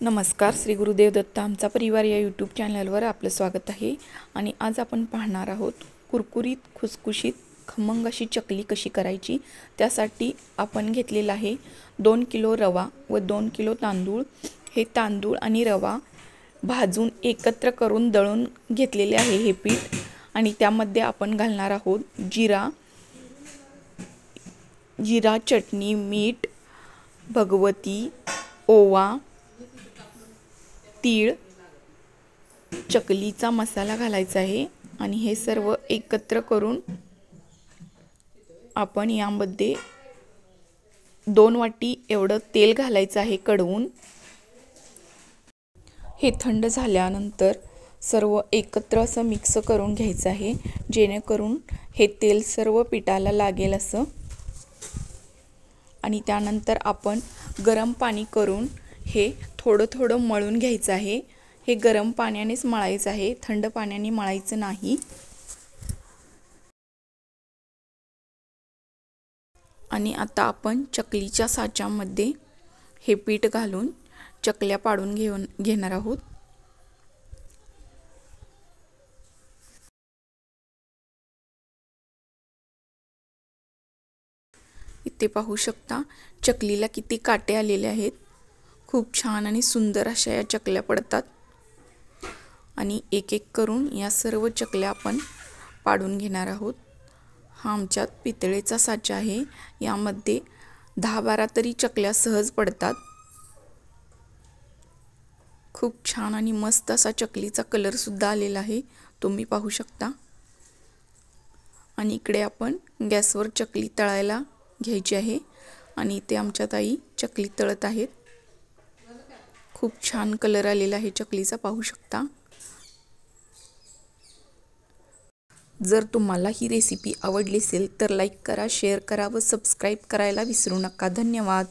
नमस्कार, श्री गुरुदेव दत्त आमचा परिवार या यूट्यूब चॅनलवर आपलं स्वागत आहे। आणि आज आपण पाहणार आहोत कुरकुरीत खुसखुशीत खमंग अशी चकली कशी करायची। त्यासाठी आपण घेतलेला आहे 2 किलो रवा व 2 किलो तांदूळ। हे तांदूळ आणि रवा भाजून एकत्र करून दळून घेतलेले आहे हे पीठ। आणि त्यामध्ये आपण घालणार आहोत जिरा चटणी, मीठ, भगवती, ओवा, तीळ, चकलीचा मसाला घालायचा आहे। आणि हे सर्व एकत्र करून आपण यामध्ये 2 वाटी एवढं तेल घालायचं आहे कडवून। हे थंड झाल्यानंतर सर्व एकत्र असं मिक्स करून घ्यायचं आहे, जेणेकरून हे तेल सर्व पिठाला लागेल असं। आणि त्यानंतर आपण गरम पाणी करून हे थोडं थोडं मळून घ्यायचं आहे। हे गरम पाण्यानेच मळायचं आहे, थंड पाण्याने मळायचं नाही। आणि आता आपण चकलीच्या साच्यामध्ये हे पीठ घालून चकल्या पाडून घेणार आहोत। इथे पाहू शकता चकलीला किती काटे आलेले आहेत। खूप छान आणि सुंदर अशा या चकल्या पडतात। आणि एक एक करून या सर्व चकल्या आपण पाडून घेणार आहोत। हा आमच्यात पितळेचा साचा आहे, यामध्ये 10-12 तरी चकल्या सहज पडतात। खूप छान आणि मस्त असा चकलीचा कलर सुद्धा आलेला आहे, तुम्ही पाहू शकता। आणि इकडे आपण गॅसवर चकली तळायला घ्यायची आहे। आणि इथे आमच्या ताई चकली तळत आहेत। खूप छान कलर आलेला आहे चकलीचा, पाहू शकता। जर तुम्हाला ही रेसिपी आवडली असेल तर लाईक करा, शेअर करा व सबस्क्राईब करायला विसरू नका। धन्यवाद।